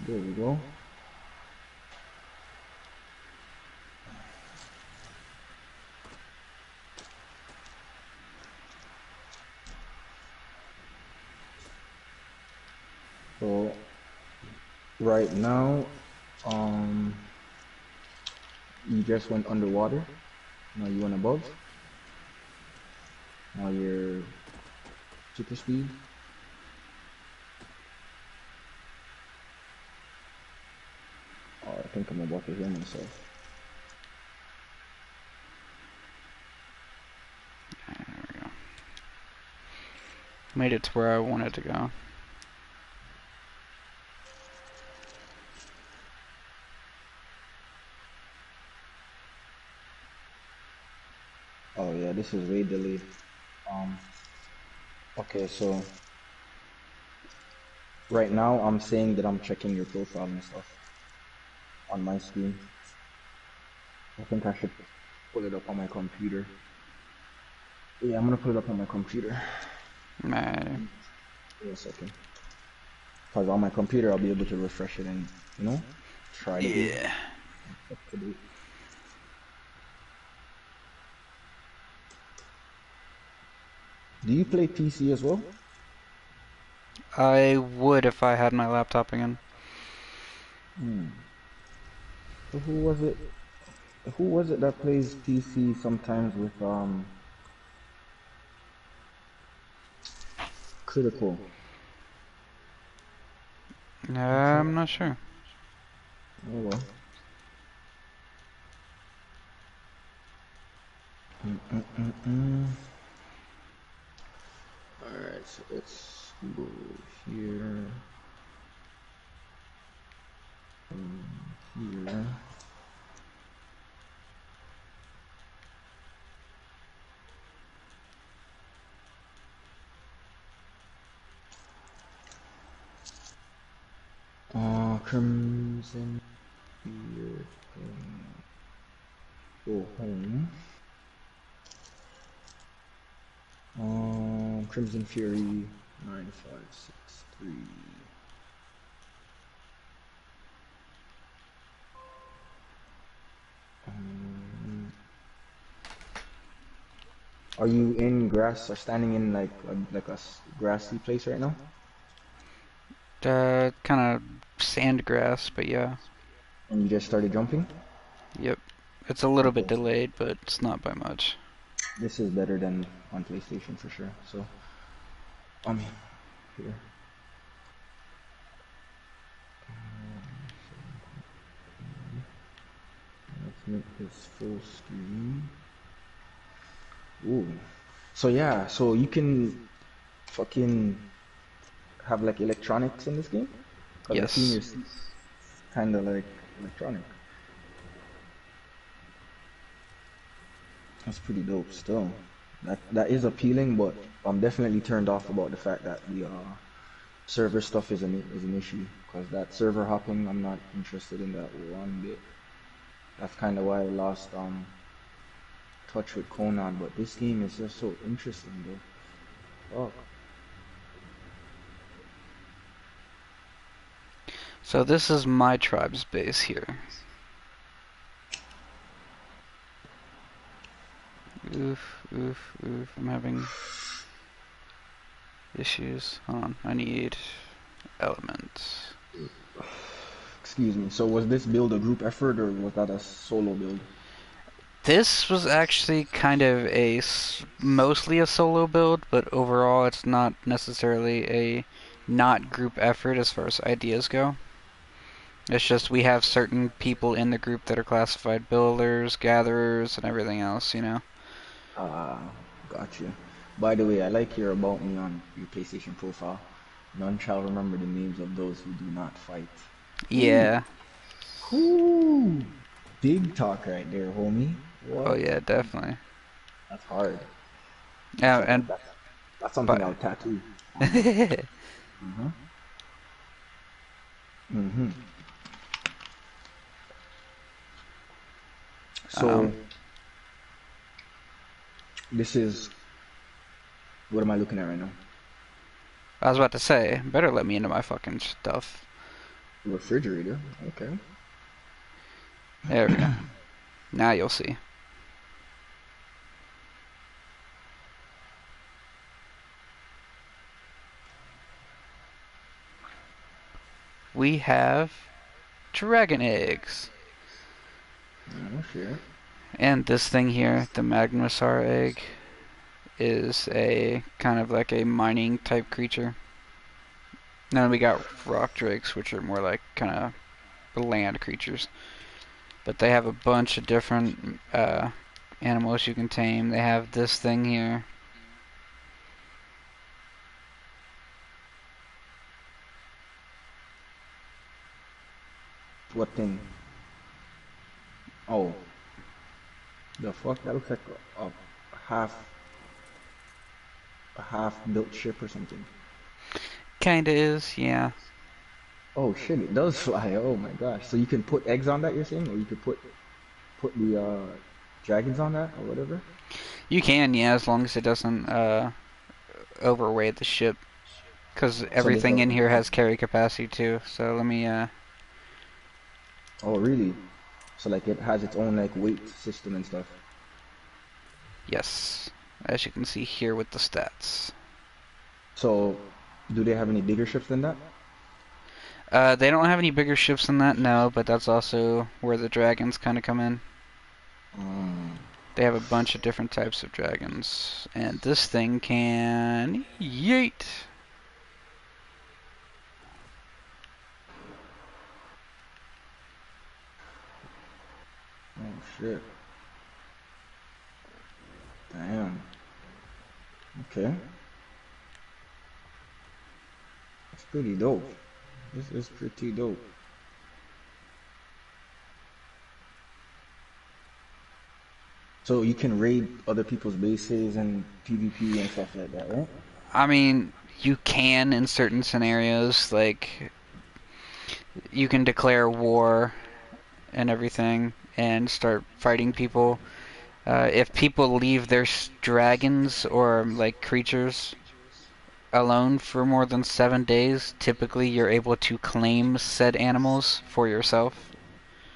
There we go. So right now, um, you just went underwater. Now you went above. Now you're super speed. Oh, I think I'm about to heal myself. There we go. Made it to where I wanted to go. Oh yeah, this is way delayed. Um, okay, so right now I'm saying that I'm checking your profile and stuff on my screen. I think I should pull it up on my computer. Yeah, I'm gonna pull it up on my computer. Nah. Wait a second. Because on my computer I'll be able to refresh it and, try to be Yeah. up to date. Do you play PC as well? I would if I had my laptop again. Hmm. So who was it? Who was it that plays PC sometimes with Critical? I'm trying. I'm not sure. Oh well. Mm-mm-mm-mm. Alright, so let's go here. Here. Crimson Fear thing. Go home. Crimson Fury 9563. Um, are you in grass or standing in like a grassy place right now? Kind of sandgrass, but yeah. And you just started jumping? Yep. It's a little bit Okay. delayed, but it's not by much. This is better than on PlayStation for sure. So, I'm here. Let's make this full screen. Ooh. So yeah, so you can fucking have like electronics in this game? Because I seen Yes. your seat kind of like electronic. That's pretty dope still. That is appealing, but I'm definitely turned off about the fact that the server stuff is an issue. Because that server hopping, I'm not interested in that one bit. That's kind of why I lost touch with Conan, but this game is just so interesting, bro. Fuck. So this is my tribe's base here. Oof, oof, oof. I'm having issues. Hold on. I need elements. Excuse me. So was this build a group effort or was that a solo build? This was actually kind of mostly a solo build, but overall it's not necessarily a not group effort as far as ideas go. It's just we have certain people in the group that are classified builders, gatherers, and everything else, you know? Got you. By the way, I like your about me on your PlayStation profile. None shall remember the names of those who do not fight. Ooh, Yeah. ooh, big talk right there, homie. Oh What? yeah, definitely. That's hard. That's Yeah, like a and that's something but I'll tattoo on me. Mhm. Mhm. um, So this is what am I looking at right now? I was about to say, better let me into my fucking stuff. Refrigerator. Okay. There we go. Now you'll see. We have dragon eggs. Oh shit. And this thing here, the Magnusaur egg, is a kind of like a mining type creature. And then we got rock drakes, which are more like kind of land creatures. But they have a bunch of different animals you can tame. They have this thing here. What thing? Oh, the fuck? That looks like half a half built ship or something. Kinda is, yeah. Oh shit, it does fly. Oh my gosh. So you can put eggs on that, you're saying? Or you could put the dragons on that or whatever? You can, yeah, as long as it doesn't overweight the ship. Because So there's everything in here has carry capacity too. So let me, oh really? So like it has its own like weight system and stuff. yes. As you can see here with the stats. So do they have any bigger ships than that? They don't have any bigger ships than that, no, but that's also where the dragons kind of come in. Mm. They have a bunch of different types of dragons. And this thing can yeet. Oh shit. Damn. Okay. That's pretty dope. This is pretty dope. So you can raid other people's bases and PvP and stuff like that, right? I mean, you can in certain scenarios, like you can declare war and everything and start fighting people. If people leave their dragons or like creatures alone for more than 7 days, typically you're able to claim said animals for yourself.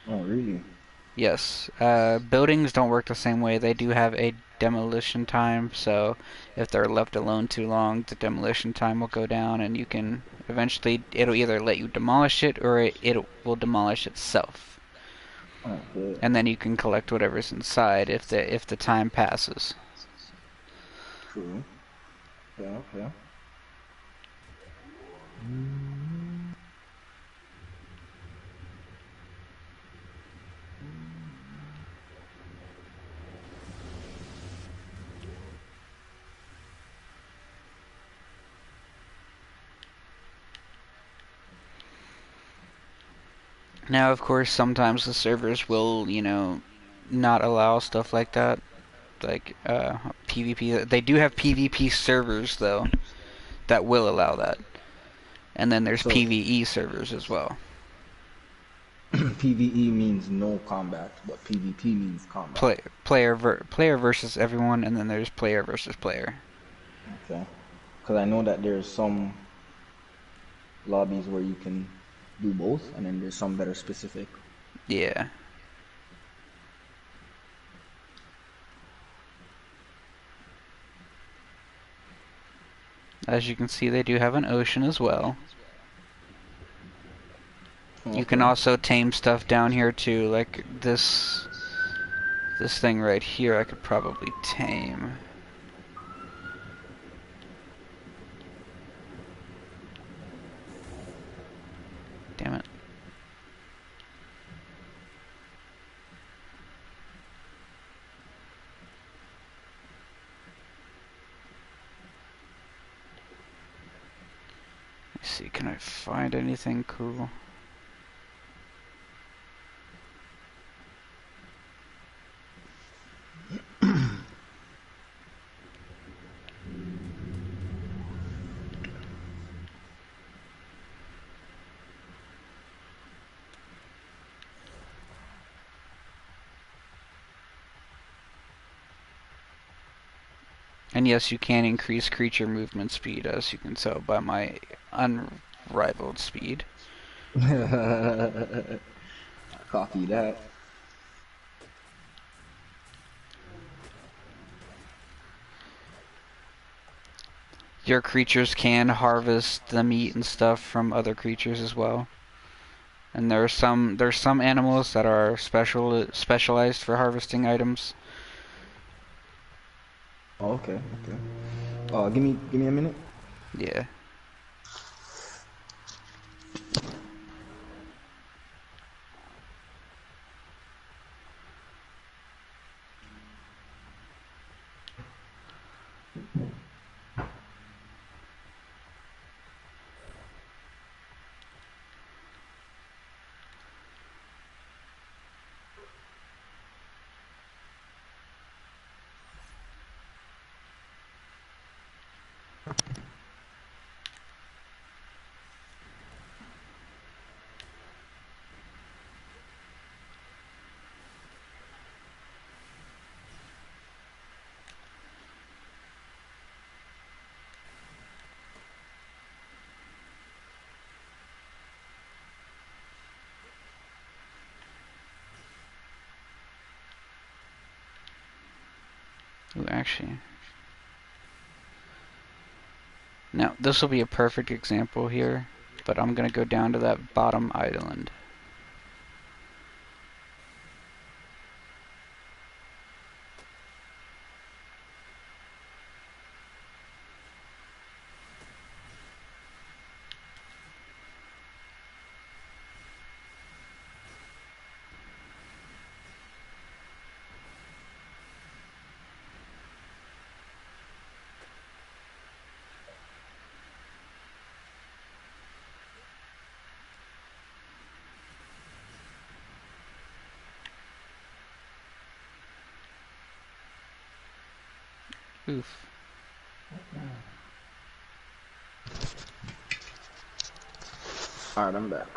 Oh, really? Yes. Buildings don't work the same way. They do have a demolition time, so if they're left alone too long, the demolition time will go down, and you can eventually, it'll either let you demolish it or it will demolish itself. Okay. And then you can collect whatever's inside if the time passes. True. Yeah, okay. Now, of course, sometimes the servers will, not allow stuff like that, like PvP. They do have PvP servers though that will allow that, and then there's So PvE servers as well. PvE means no combat, but PvP means combat. Player versus everyone, and then there's player versus player. Okay. Because I know that there's some lobbies where you can do both, and then there's some that are specific. Yeah. As you can see, they do have an ocean as well. Okay. You can also tame stuff down here too, like this thing right here I could probably tame. Damn it. Let's see, can I find anything cool? And yes, you can increase creature movement speed, as you can tell by my unrivaled speed. Copy that. Your creatures can harvest the meat and stuff from other creatures as well. And there's some animals that are specialized for harvesting items. Oh, okay, okay. Give me a minute. Yeah. Ooh, actually. Now, this will be a perfect example here, but I'm going to go down to that bottom island. Oof. Alright, I'm back.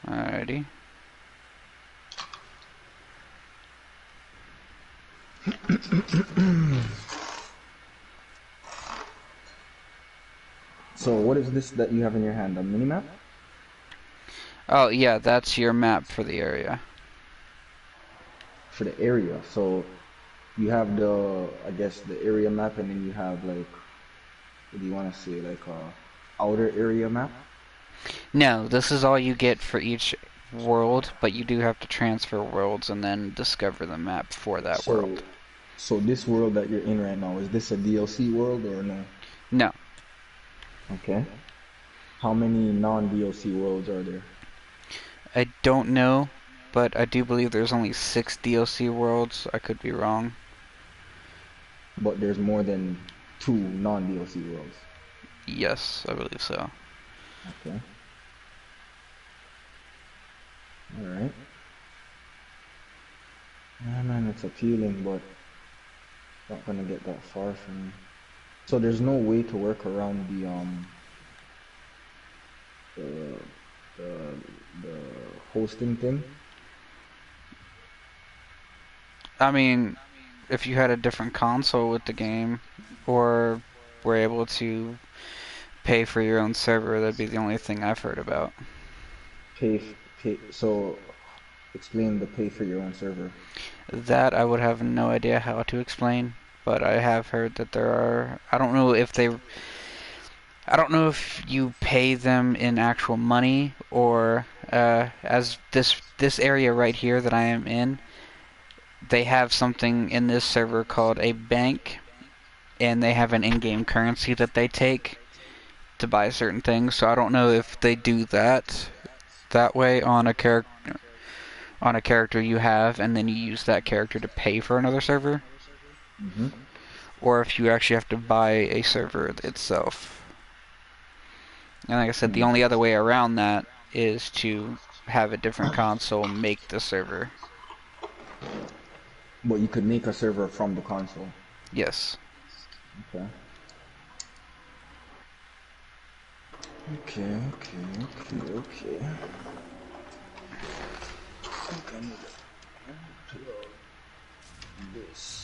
Alrighty. So what is this that you have in your hand? A mini map? Oh, yeah, that's your map for the area. For the area. So you have the, I guess, the area map, and then you have like, what do you want to say, like a outer area map? No, this is all you get for each world, but you do have to transfer worlds and then discover the map for that So, world. so this world that you're in right now, is this a DLC world or no? No, Okay. How many non-DLC worlds are there? I don't know, but I do believe there's only 6 DLC worlds. I could be wrong. But there's more than two non-DLC worlds. Yes, I believe so. Okay. All right. Yeah, man, it's appealing, but not gonna get that far from me. So there's no way to work around the the the hosting thing. I mean, if you had a different console with the game, or were able to pay for your own server, that'd be the only thing I've heard about. Pay. So explain the pay for your own server. That I would have no idea how to explain, but I have heard that there are. I don't know if you pay them in actual money or as this area right here that I am in, they have something in this server called a bank, and they have an in-game currency that they take to buy certain things. So I don't know if they do that way on a character you have, and then you use that character to pay for another server, Hmm. or if you actually have to buy a server itself. And like I said, the Hmm. only other way around that is to have a different console make the server. But you could make a server from the console. Yes. Okay. Okay. Okay. Okay. Okay. I think I need to plug this.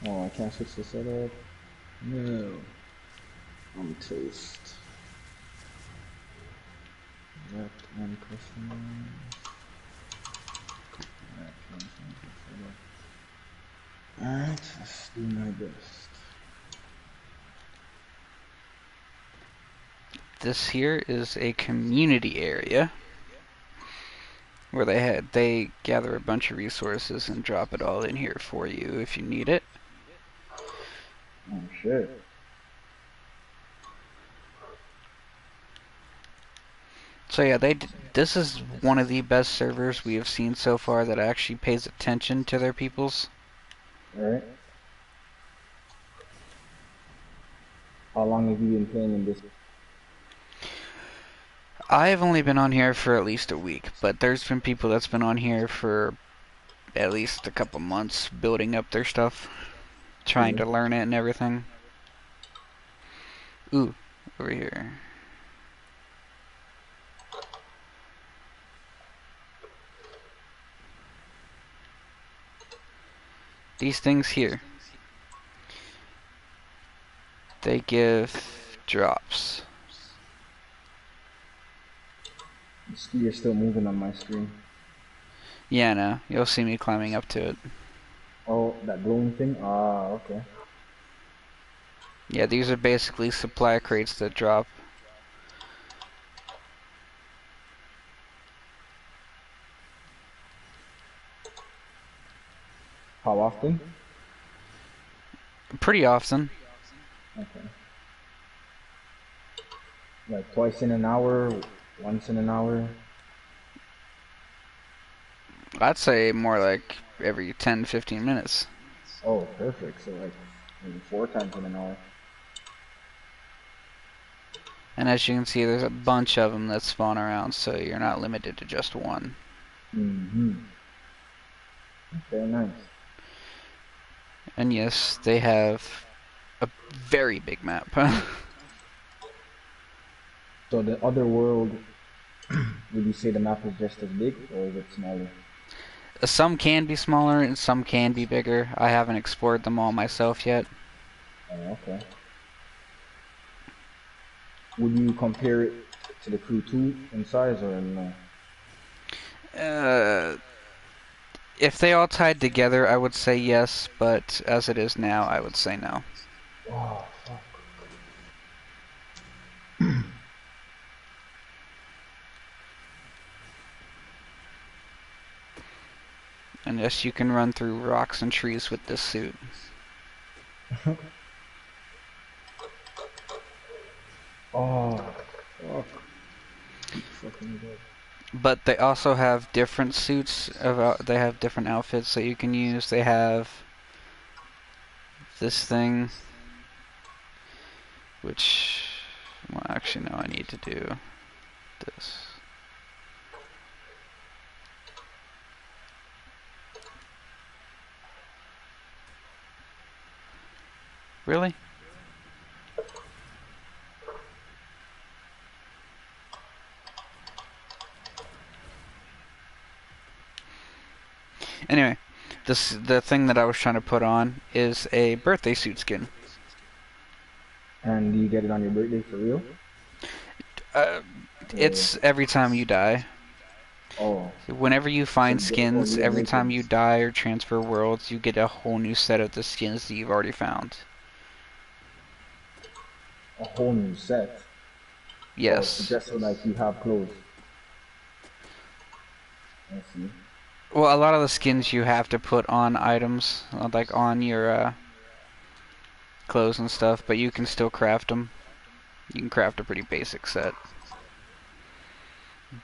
Oh, I can't switch the setup. No. I'm toast. Left and customize. Alright, let's do my best. This here is a community area where they gather a bunch of resources and drop it all in here for you if you need it. Oh shit. So yeah, this is one of the best servers we have seen so far that actually pays attention to their peoples. Alright. How long have you been playing in this? I have only been on here for at least a week, but there's been people that's been on here for at least a couple months building up their stuff, trying to learn it and everything. Ooh, over here. These things here, they give drops. You're still moving on my screen. Yeah, no, you'll see me climbing up to it. Oh, that glowing thing? Ah, okay. Yeah, these are basically supply crates that drop. How often? Pretty often. Okay. Like twice in an hour, once in an hour? I'd say more like every 10-15 minutes. Oh, perfect. So like maybe 4 times in an hour. And as you can see, there's a bunch of them that spawn around, so you're not limited to just one. Mm-hmm. Okay, nice. And yes, they have a very big map. So the other world, would you say the map is just as big or is it smaller? Some can be smaller and some can be bigger. I haven't explored them all myself yet. Oh, okay. Would you compare it to the Crew 2 in size or no? If they all tied together, I would say yes, but as it is now, I would say no. Oh, fuck. And yes, you can run through rocks and trees with this suit. Oh, fuck. Keep fucking good. But they also have different suits. They have different outfits that you can use. They have this thing, which, well, actually, no, I need to do this. Really? Anyway, the thing that I was trying to put on is a birthday suit skin. And do you get it on your birthday for real? It's every time you die. Oh. Whenever you find skins, you every make time it. you die or transfer worlds, you get a whole new set of the skins that you've already found. A whole new set. Yes. Oh, just so like you have clothes. I see. Well, a lot of the skins you have to put on items, like on your clothes and stuff, but you can still craft them. You can craft a pretty basic set.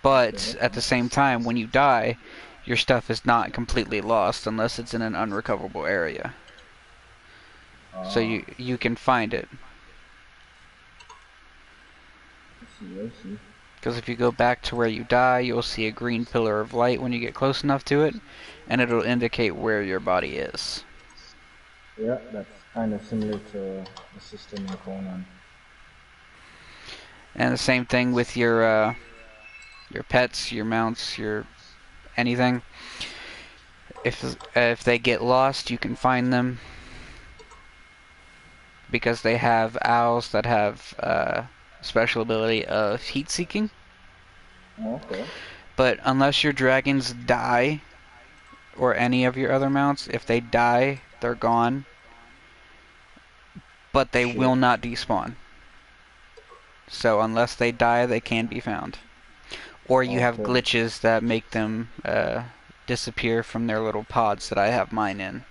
But at the same time, when you die, your stuff is not completely lost unless it's in an unrecoverable area. So you can find it. I see. Because if you go back to where you die, you'll see a green pillar of light when you get close enough to it, and it'll indicate where your body is. Yeah, that's kind of similar to the system in Conan. And the same thing with your pets, your mounts, your anything. If they get lost, you can find them. because they have owls that have special ability of heat seeking. Okay. But unless your dragons die, or any of your other mounts, if they die, they're gone. But they Shit. will not despawn. So unless they die, they can be found. Or you have Okay. glitches that make them disappear from their little pods that I have mine in.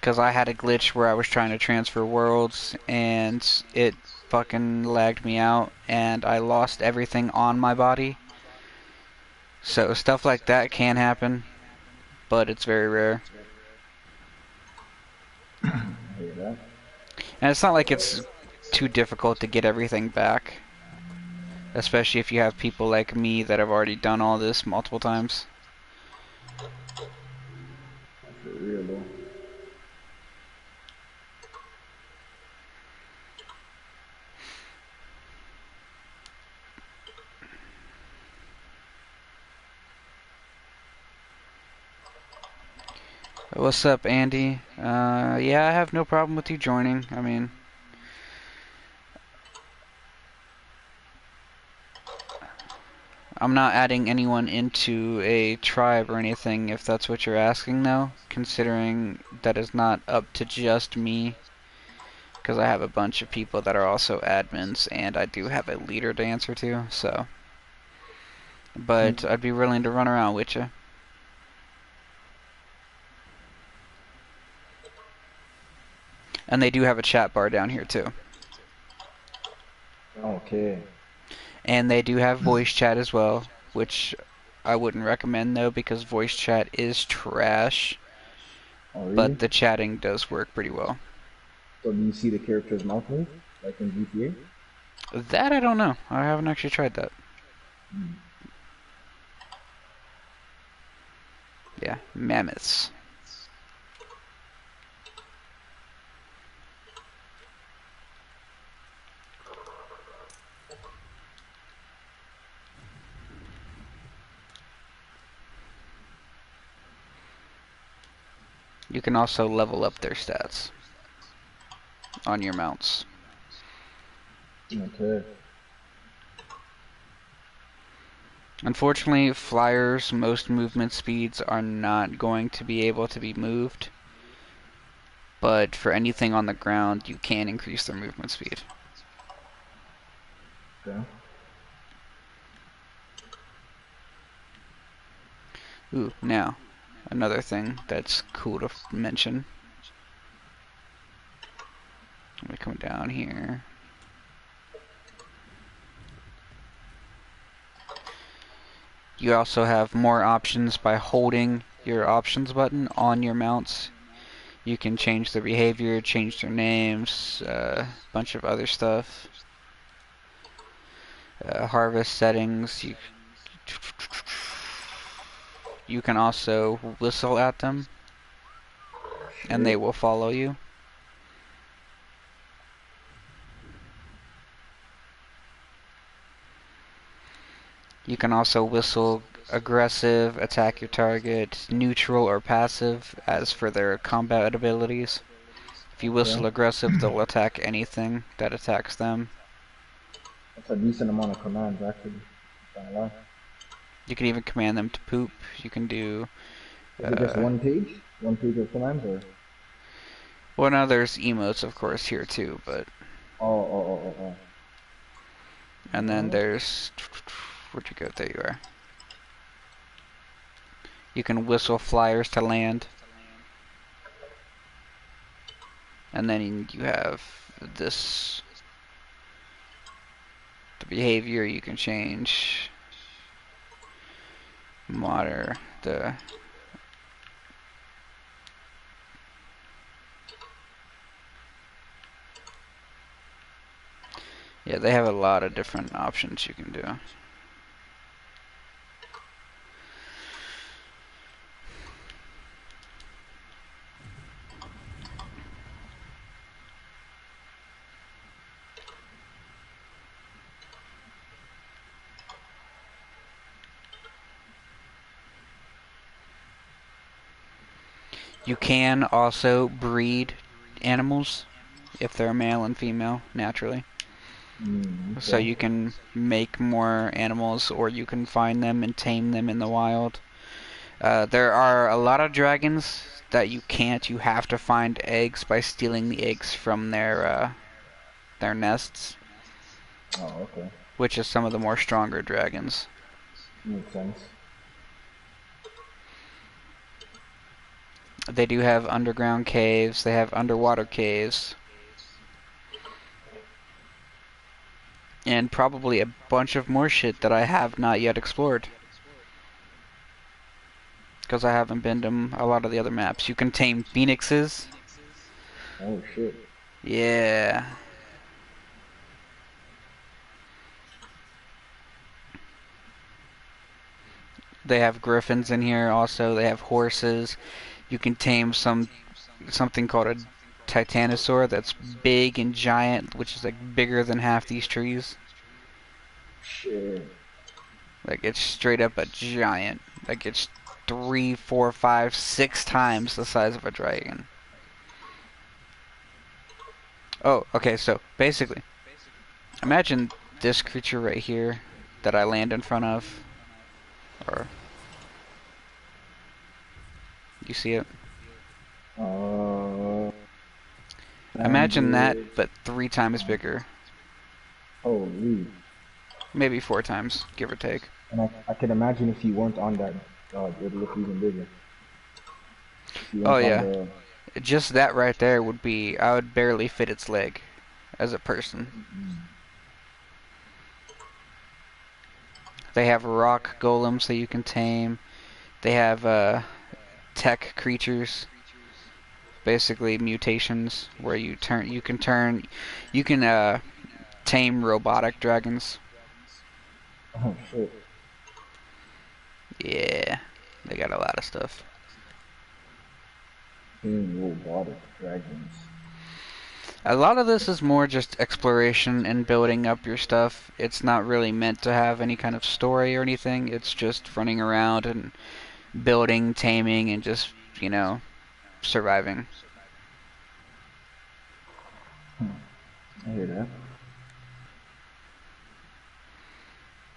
Because I had a glitch where I was trying to transfer worlds and it fucking lagged me out and I lost everything on my body. So stuff like that can happen, but it's very rare. I hear that. And it's not like it's too difficult to get everything back. Especially if you have people like me that have already done all this multiple times. For real though. What's up, Andy? Yeah, I have no problem with you joining. I mean, I'm not adding anyone into a tribe or anything if that's what you're asking, though, considering that is not up to just me, because I have a bunch of people that are also admins, and I do have a leader to answer to, so. But I'd be willing to run around with you. And they do have a chat bar down here, too. Okay. And they do have voice chat as well, which I wouldn't recommend though because voice chat is trash, Oh really? but the chatting does work pretty well. So do you see the character's mouth move? Like in GTA? That I don't know. I haven't actually tried that. Yeah, mammoths. You can also level up their stats on your mounts. Okay. Unfortunately, flyers' most movement speeds are not going to be able to be moved, but for anything on the ground, you can increase their movement speed. Okay. Ooh, now, another thing that's cool to mention. Let me come down here. You also have more options by holding your options button on your mounts. You can change their behavior, change their names, a bunch of other stuff. Harvest settings. You can also whistle at them, and they will follow you. You can also whistle aggressive, attack your target, neutral, or passive as for their combat abilities. If you whistle Okay. aggressive, they'll attack anything that attacks them. That's a decent amount of commands actually. Can't lie. You can even command them to poop. You can do... Is it just one page? One page of commands or? Well, now there's emotes, of course, here too, but... Oh. And then there's... Where'd you go? There you are. You can whistle flyers to land. And then you have this... The behavior you can change. Water, the... Yeah, they have a lot of different options you can do. You can also breed animals if they're male and female naturally. So Okay. you can make more animals, or you can find them and tame them in the wild. There are a lot of dragons that you can't. You have to find eggs by stealing the eggs from their nests, Oh, okay. which is some of the more stronger dragons. Makes sense. They do have underground caves. They have underwater caves. And probably a bunch of more shit that I have not yet explored. Because I haven't been to a lot of the other maps. You can tame phoenixes. Oh shit. Yeah. They have griffins in here also. They have horses. You can tame something called a titanosaur that's big and giant, which is like bigger than half these trees. Shit. Like it's straight up a giant. Like it's 3, 4, 5, 6 times the size of a dragon. Oh, okay, so basically, imagine this creature right here that I land in front of. Or, you see it? Imagine that, Bandit. but 3 times bigger. Holy. Maybe 4 times, give or take. And I can imagine if you weren't on that, it would look even bigger. If you Oh weren't on yeah, the. just that right there would be, I would barely fit its leg as a person. They have rock golems that you can tame. They have tech creatures, basically mutations where you can tame robotic dragons. Oh shit. Yeah, they got a lot of stuff. Robotic dragons. A lot of this is more just exploration and building up your stuff. It's not really meant to have any kind of story or anything. It's just running around and building, taming, and just, surviving. I hear that.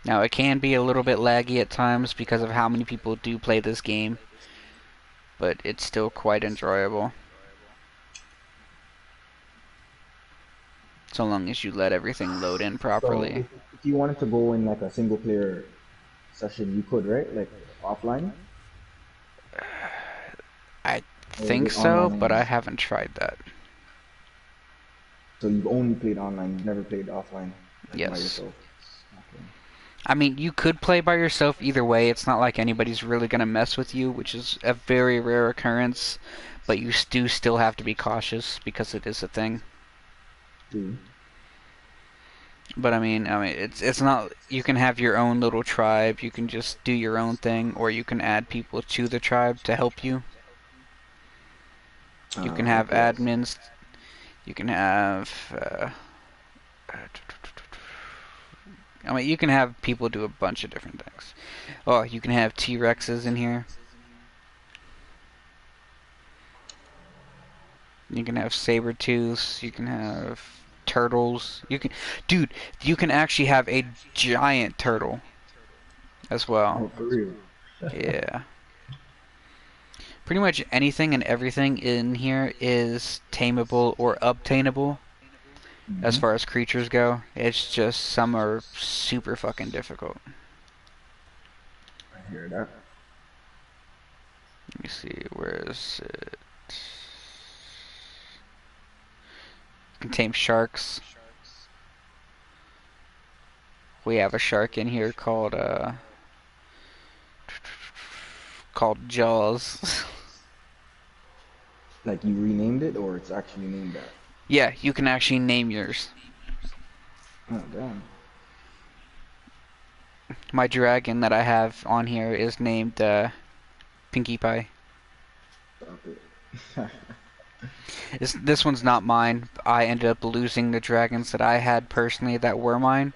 Now, it can be a little bit laggy at times because of how many people do play this game, but it's still quite enjoyable. So long as you let everything load in So properly. if you wanted to go in like a single player session, you could, right? Like offline? I Or is think it so, online but only? I haven't tried that. So you've only played online, you've never played offline, like by Yes. yourself. Okay. I mean, you could play by yourself either way. It's not like anybody's really going to mess with you, which is a very rare occurrence, but you do still have to be cautious because it is a thing. True. But I mean, it's not. You can have your own little tribe. You can just do your own thing, or you can add people to the tribe to help you. You can have Okay, I see. admins. You can have. I mean, you can have people do a bunch of different things. Oh, you can have T-Rexes in here. You can have saber-tooths. You can have turtles. Dude, you can actually have a giant turtle as well. Oh, for real. Yeah. Pretty much anything and everything in here is tameable or obtainable as Mm-hmm. far as creatures go. It's just some are super fucking difficult. I hear that. Let me see, where is it? You can tame sharks. We have a shark in here called Jaws. Like you renamed it, or it's actually named that? Yeah, you can actually name yours. Oh, damn. My dragon that I have on here is named Pinkie Pie. Stop it. This one's not mine. I ended up losing the dragons that I had personally that were mine.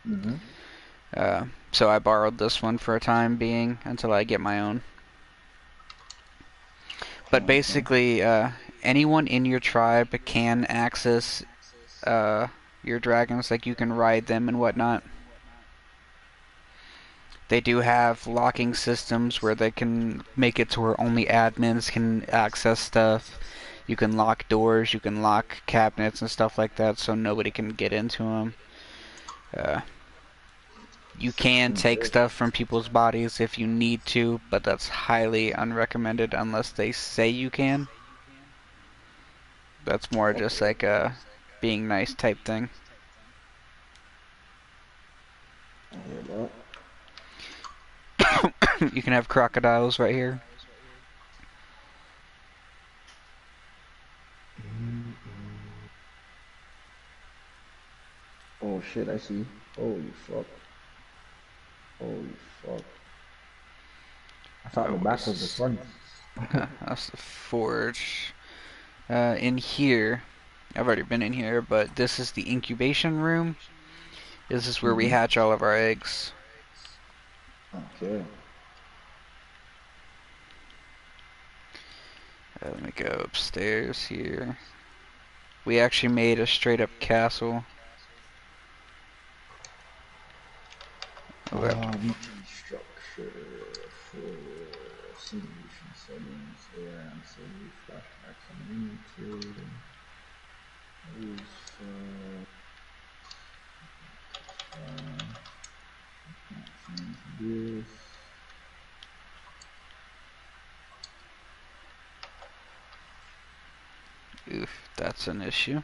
Mm-hmm. So I borrowed this one for a time being until I get my own. But Okay. basically, anyone in your tribe can access your dragons. Like, you can ride them and whatnot. They do have locking systems where they can make it to where only admins can access stuff. You can lock doors, you can lock cabinets and stuff like that, so nobody can get into them. You can take Okay. stuff from people's bodies if you need to, but that's highly unrecommended unless they say you can. That's more just like a being nice type thing. I hear that. You can have crocodiles right here. Oh shit, I see. Holy fuck. Holy fuck. I thought the back was the front. That's the forge. In here, I've already been in here, but this is the incubation room. This is where we Mm-hmm. hatch all of our eggs. Okay. Let me go upstairs here. We actually made a straight up castle. VP structure for simulation settings, air and city flashbacks and limited. Use change this. Oof, that's an issue.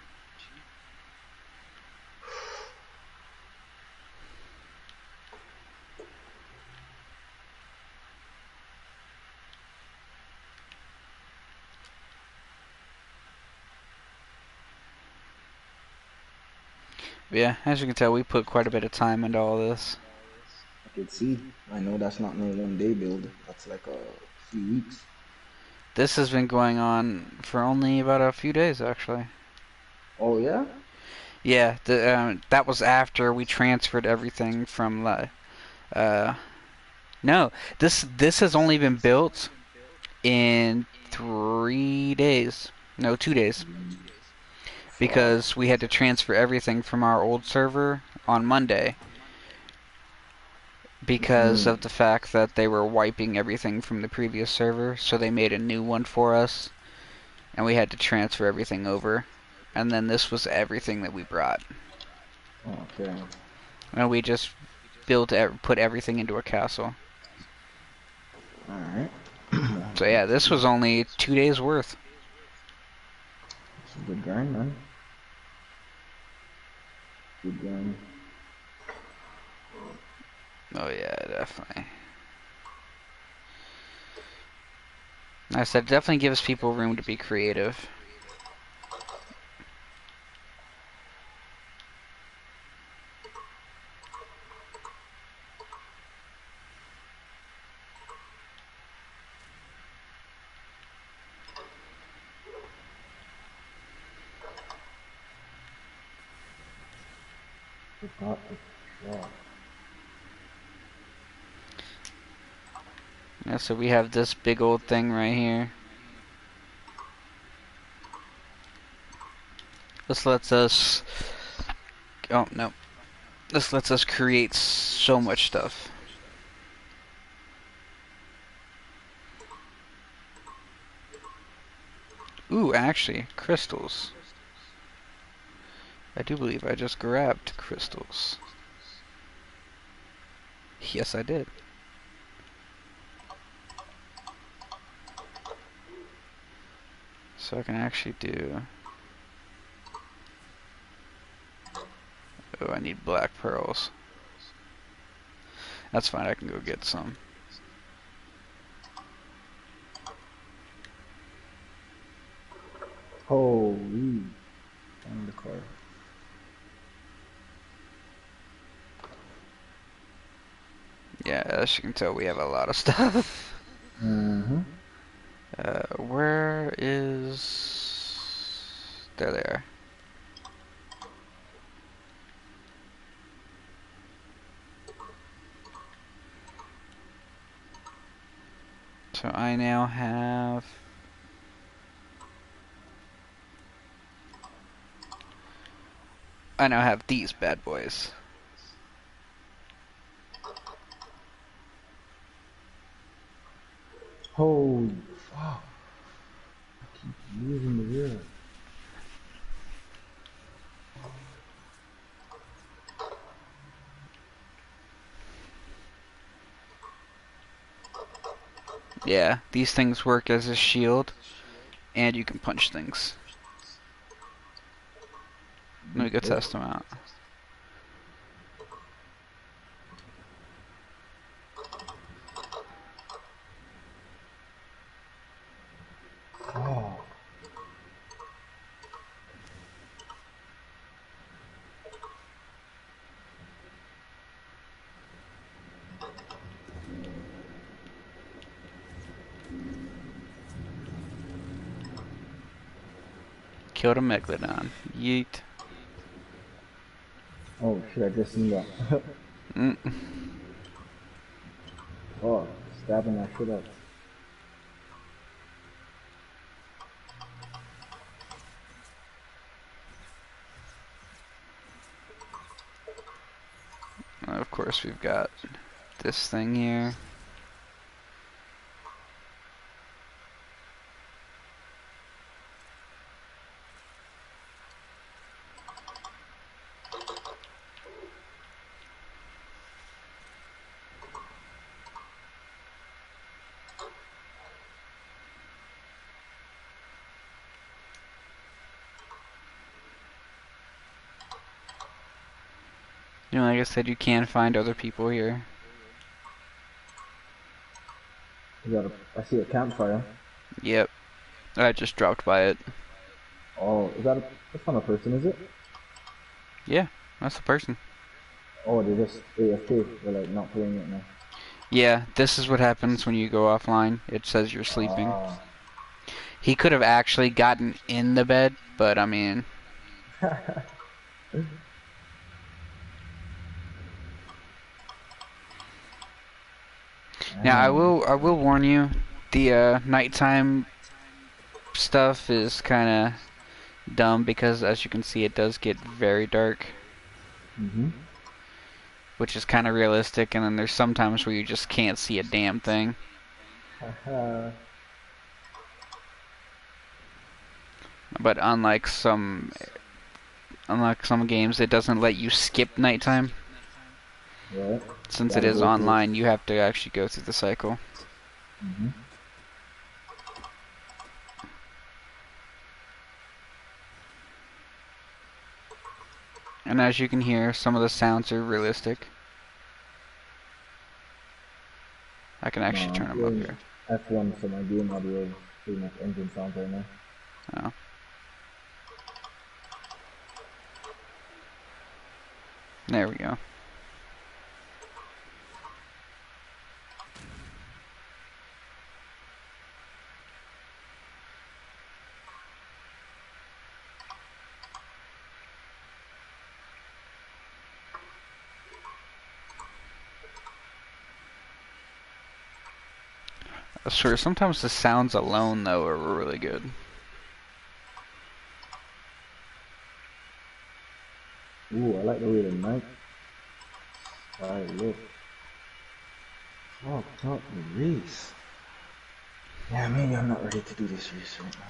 But yeah, as you can tell, we put quite a bit of time into all this. I could see. I know that's not no 1 day build. That's like a few weeks. This has been going on for only about a few days, actually. Oh yeah? Yeah, that was after we transferred everything from no, this has only been built in 3 days. No, 2 days. Fuck. Because we had to transfer everything from our old server on Monday. Because Mm. of the fact that they were wiping everything from the previous server, so they made a new one for us. And we had to transfer everything over. And then this was everything that we brought. Okay. And we just put everything into a castle. Alright. So yeah, this was only 2 days worth. It's a good grind, man. Good grind. Oh yeah, definitely. Like I said, it definitely gives people room to be creative. Forgot the shot. Yeah, so we have this big old thing right here. This lets us... Oh, no. This lets us create so much stuff. Ooh, actually, crystals. I do believe I just grabbed crystals. Yes, I did. So I can actually do... Oh, I need black pearls. That's fine, I can go get some. Holy. On the car. Yeah, as you can tell, we have a lot of stuff. Mm-hmm. Where is... There they are. So I now have I now have these bad boys. Holy fuck. I keep losing the rear. Yeah, these things work as a shield, and you can punch things. Let me go test them out. Oh. Killed a Megalodon. Yeet. Oh shit, I just seen that. Mm. Oh, stabbing that shit up. Of course, we've got this thing here. You know, like I said, you can find other people here. I see a campfire. Yep. I just dropped by it. Oh, that's not a person, is it? Yeah, that's the person. Oh, they're just AFK. They're like not playing it now. Yeah, this is what happens when you go offline. It says you're sleeping. Ah. He could have actually gotten in the bed, but I mean... Now, I will warn you, the nighttime stuff is kind of dumb because, as you can see, it does get very dark. Which is kind of realistic, and then there's some times where you just can't see a damn thing. But unlike some games, it doesn't let you skip nighttime. Right. Since it is online, you have to actually go through the cycle. And as you can hear, some of the sounds are realistic. I can actually turn them up here. F1, so my game audio is pretty much engine sounds right now. Oh. There we go. I swear, sometimes the sounds alone, though, are really good. Ooh, I like the way the night sky look. Oh, not the race. Yeah, maybe I'm not ready to do this race right now.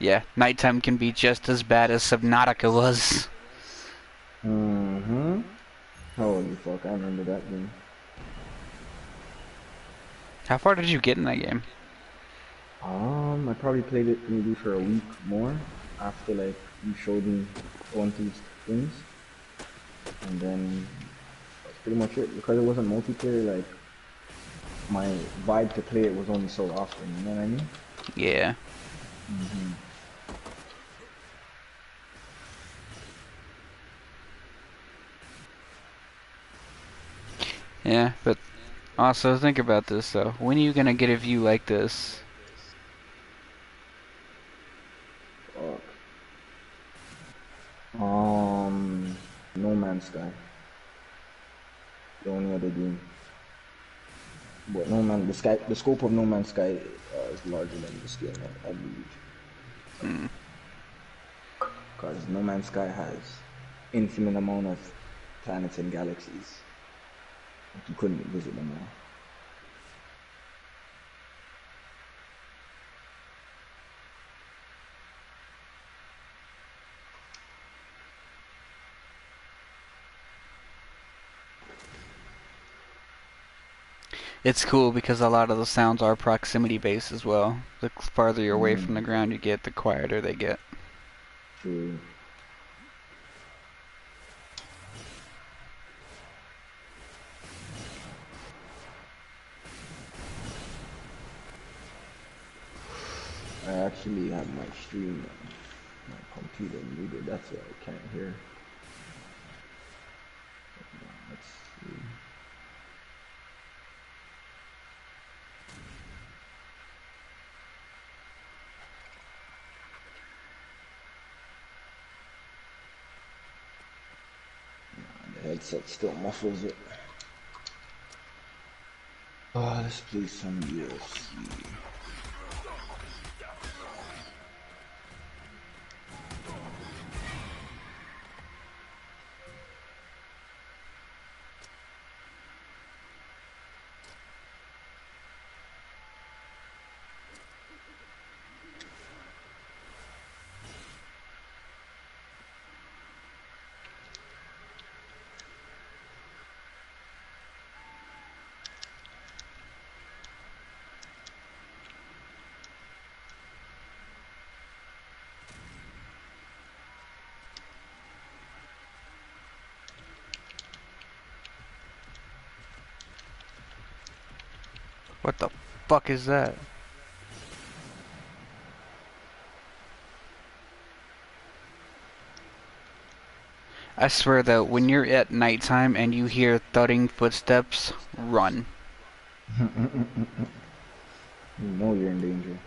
Yeah, nighttime can be just as bad as Subnautica was. Holy fuck, I remember that game. How far did you get in that game? I probably played it maybe for a week more after like you showed me going through things, and then that's pretty much it. Because it wasn't multiplayer, like my vibe to play it was only so often. You know what I mean? Yeah. Hmm. Yeah, but also think about this though. When are you gonna get a view like this? Fuck. No Man's Sky. The only other game. But No Man, the scope of No Man's Sky is larger than this game, I believe. Hmm. Because No Man's Sky has infinite amount of planets and galaxies. Like you couldn't visit them all. It's cool because a lot of the sounds are proximity based as well. The farther you're away from the ground you get, the quieter they get. True. I actually have my stream on my computer muted. That's why I can't hear. Let's see. The headset still muffles it. Let's play some UFC. What the fuck is that? I swear though, when you're at nighttime and you hear thudding footsteps, run. You know you're in danger.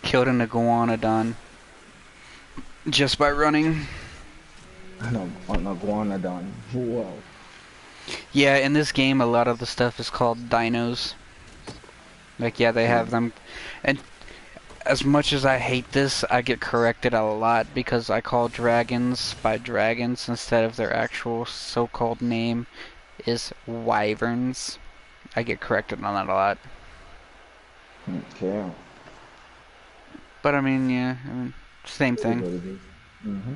Killed an iguanodon just by running. An iguanodon. Whoa. Yeah, in this game a lot of the stuff is called dinos. Like, yeah, they have them. And as much as I hate this, I get corrected a lot because I call dragons by dragons instead of their actual so-called name is wyverns. I get corrected on that a lot. Okay. But I mean, yeah, same It is thing. what it is. Mm-hmm.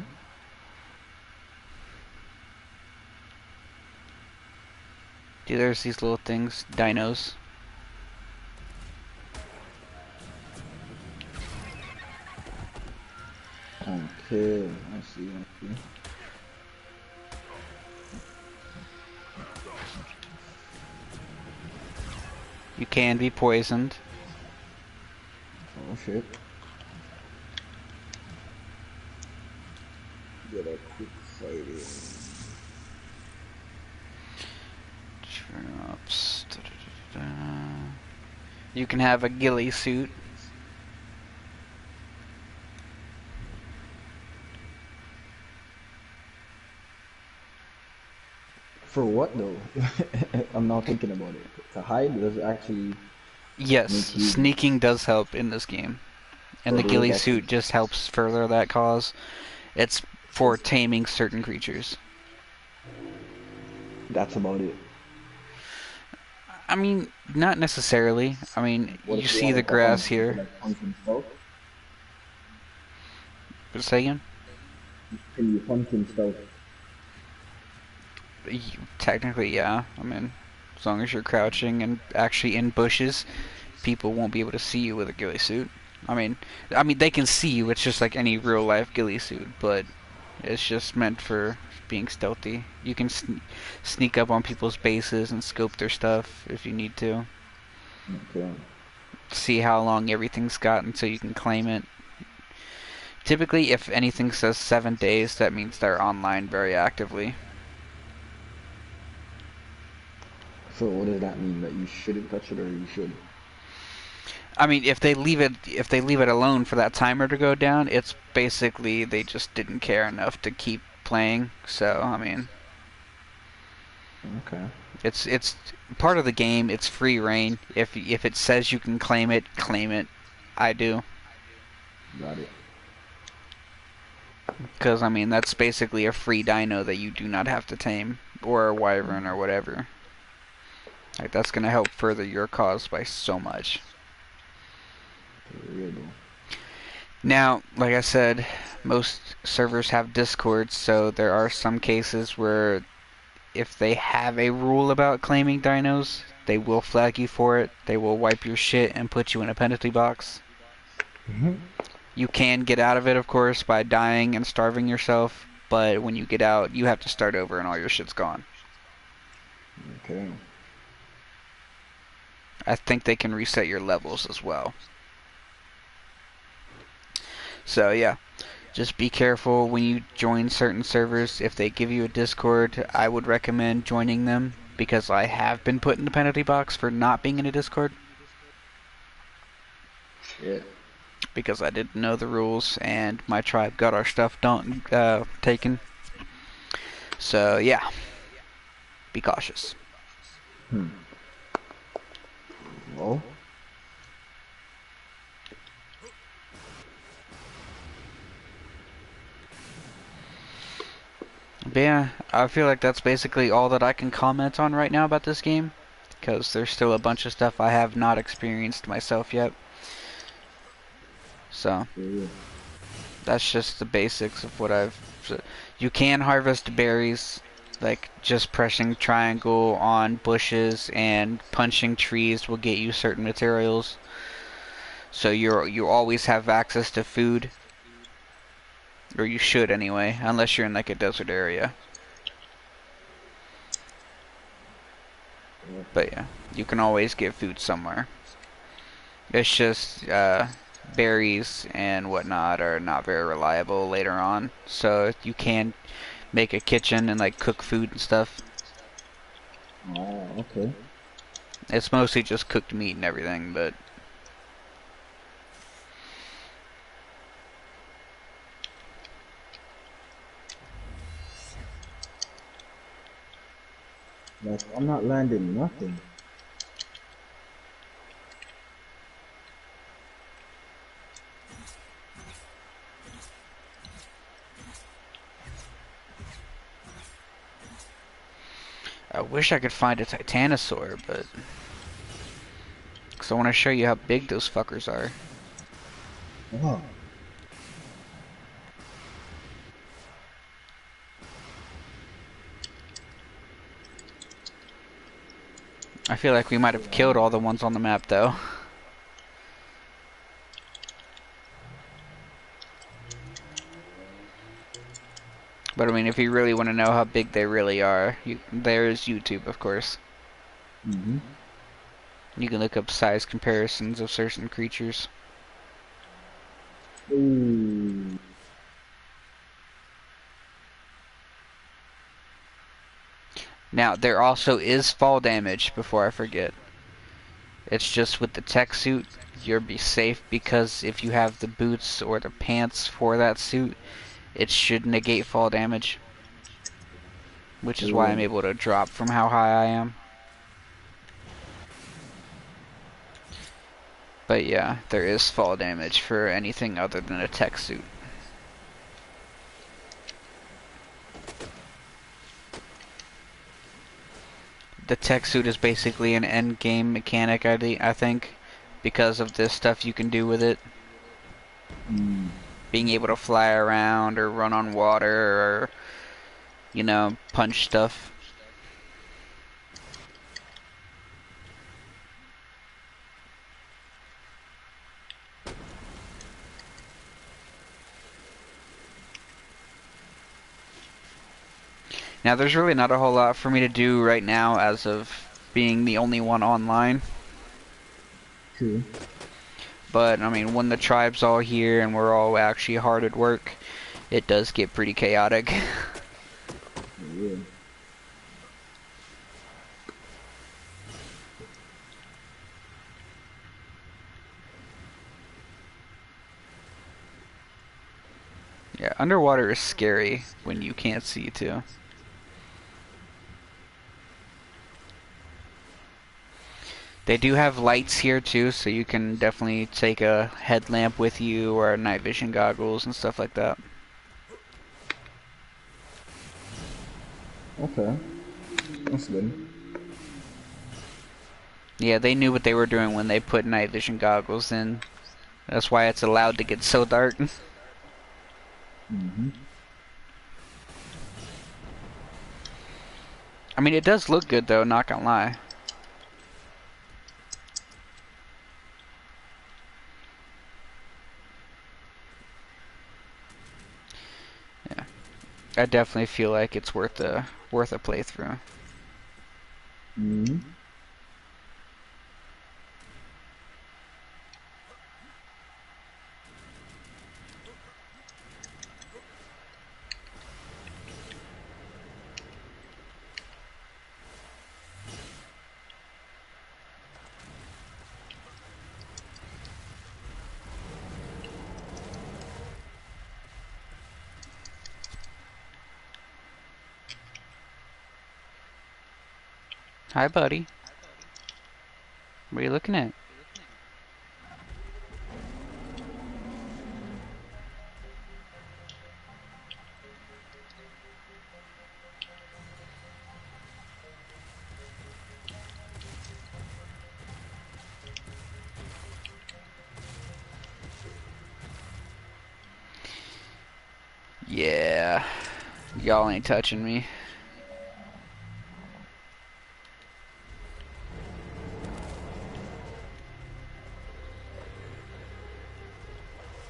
Dude, there's these little things, dinos. Okay, I see. You can be poisoned. Oh shit. Get a quick fighting. Drops. You can have a ghillie suit. For what though? I'm not thinking about it. To hide does it actually Yes, make you sneaking does help in this game. And the okay, ghillie that's suit just helps further that cause. It's for taming certain creatures. that's about it. I mean, not necessarily. I mean, What you if you see want the it to hunt? grass Is it here. like hunt himself? Say again? Can you hunt and stuff? Technically, yeah. I mean, as long as you're crouching and actually in bushes, people won't be able to see you with a ghillie suit. I mean, they can see you. It's just like any real life ghillie suit, but it's just meant for being stealthy. You can sneak up on people's bases and scope their stuff if you need to. Okay. See how long everything's got until you can claim it. Typically, if anything says 7 days, that means they're online very actively. So what does that mean? That you shouldn't touch it, or you should? I mean, if they leave it alone for that timer to go down, it's basically they just didn't care enough to keep playing. So, I mean, Okay. it's part of the game. It's free reign. If it says you can claim it, claim it. I do. Got it. Because, I mean, that's basically a free dino that you do not have to tame, or a wyvern or whatever. Like, that's going to help further your cause by so much. Now, like I said, most servers have Discord, so there are some cases where if they have a rule about claiming dinos, they will flag you for it. They will wipe your shit and put you in a penalty box. You can get out of it, of course, by dying and starving yourself, but when you get out, you have to start over and all your shit's gone. Okay. I think they can reset your levels as well. So yeah, just be careful when you join certain servers. If they give you a Discord, I would recommend joining them, because I have been put in the penalty box for not being in a Discord. Shit. Because I didn't know the rules and my tribe got our stuff taken. So yeah, be cautious. Well. But yeah, I feel like that's basically all that I can comment on right now about this game, because there's still a bunch of stuff I have not experienced myself yet. So that's just the basics of what I've... You can harvest berries, like just pressing triangle on bushes and punching trees will get you certain materials. So you always have access to food. Or you should anyway, unless you're in like a desert area. But yeah, you can always get food somewhere. It's just berries and whatnot are not very reliable later on. So you can make a kitchen and like cook food and stuff. Oh, okay. It's mostly just cooked meat and everything, but... Like, I'm not landing nothing. I wish I could find a Titanosaur, but... Because I want to show you how big those fuckers are. Oh. I feel like we might have killed all the ones on the map, though. But I mean, if you really want to know how big they really are, there's YouTube, of course. Mm-hmm. You can look up size comparisons of certain creatures. Ooh. Now, there also is fall damage, before I forget. It's just with the tech suit, you'll be safe, because if you have the boots or the pants for that suit, it should negate fall damage. Which is why I'm able to drop from how high I am. But yeah, there is fall damage for anything other than a tech suit. The tech suit is basically an end game mechanic, I think, because of this stuff you can do with it. being able to fly around or run on water or, you know, punch stuff. Now, there's really not a whole lot for me to do right now as of being the only one online. True. But, I mean, when the tribe's all here and we're all actually hard at work, it does get pretty chaotic. Yeah. Yeah, underwater is scary when you can't see, too. They do have lights here, too, so you can definitely take a headlamp with you or night vision goggles and stuff like that. Okay. That's good. Yeah, they knew what they were doing when they put night vision goggles in. That's why it's allowed to get so dark. Mm-hmm. I mean, it does look good, though, not gonna lie. Yeah, I definitely feel like it's worth a playthrough. Mm-hmm. Hi, buddy. What are you looking at? Yeah, y'all ain't touching me.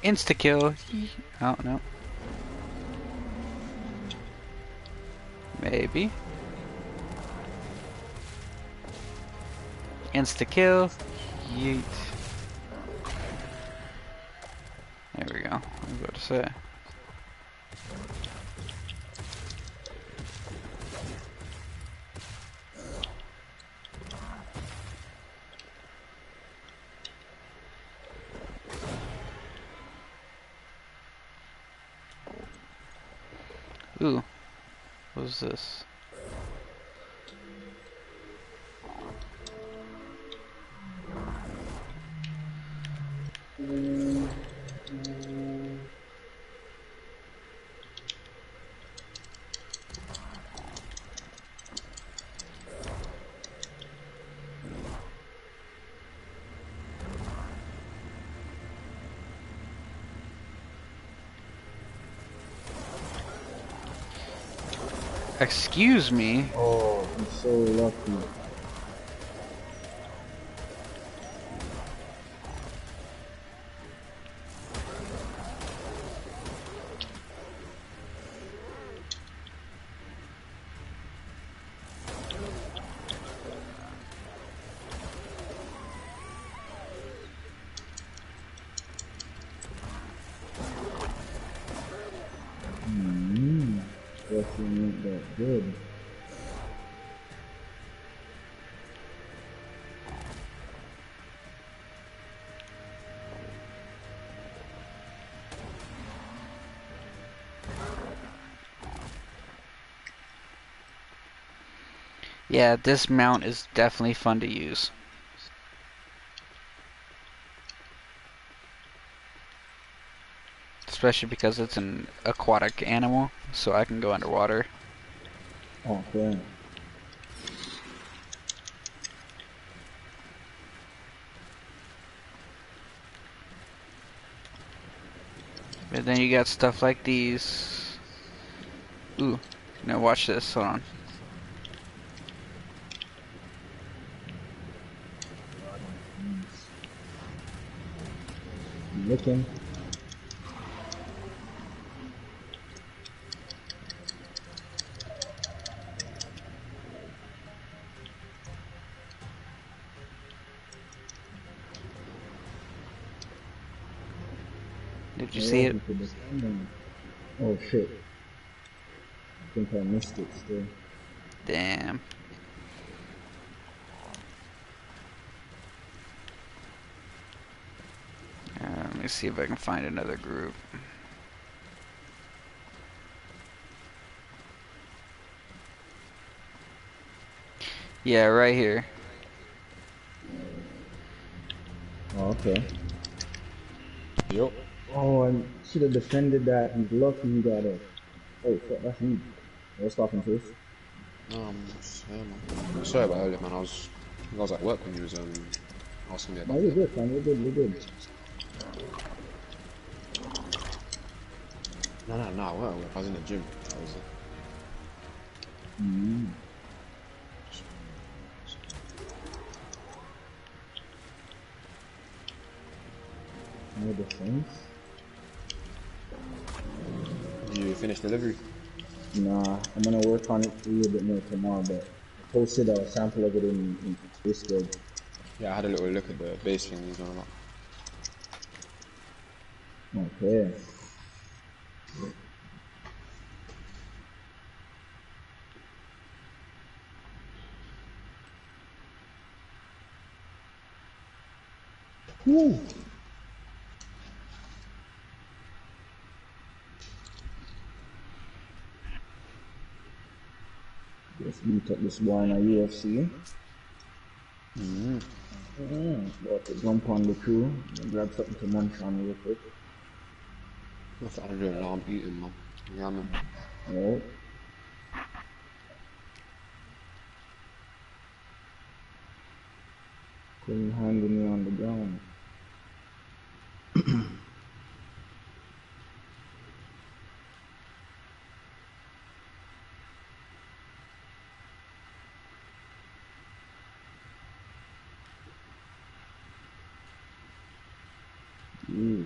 Insta kill. Oh no. Maybe. Insta kill. Yeet. There we go. I was about to say. Ooh. What was this? Excuse me? Oh, I'm so lucky. Mm-hmm. Guess it ain't that good. Yeah, this mount is definitely fun to use. Especially because it's an aquatic animal, so I can go underwater. Okay. But then you got stuff like these. Ooh, now watch this. Hold on. You looking? Did you see Oh, it? he could defend him. Oh shit. I think I missed it still. Damn. Let me see if I can find another group. Yeah, right here. Oh, okay. Yup. Oh, I should have defended that. He's lucky he got it. Oh, fuck, that's me. I was talking to us. Yeah, man. Sorry about earlier, man. I was at work when you was asking me No, about you're the. good, fam. You're good. You're good. No, I weren't at work. I was in the gym. I was. Mm-hmm. No defense. You finished delivery? Nah, I'm gonna work on it a little bit more tomorrow, but I posted a sample of it in Discord. Yeah, I had a little look at the base thing he's on about. Okay. Woo. Just beat up this boy in a UFC. About to jump on the crew, grab something to munch on real quick. I thought I'd do an alarm eating, man. Yeah, man. Alright. Couldn't handle me on the ground. Ooh.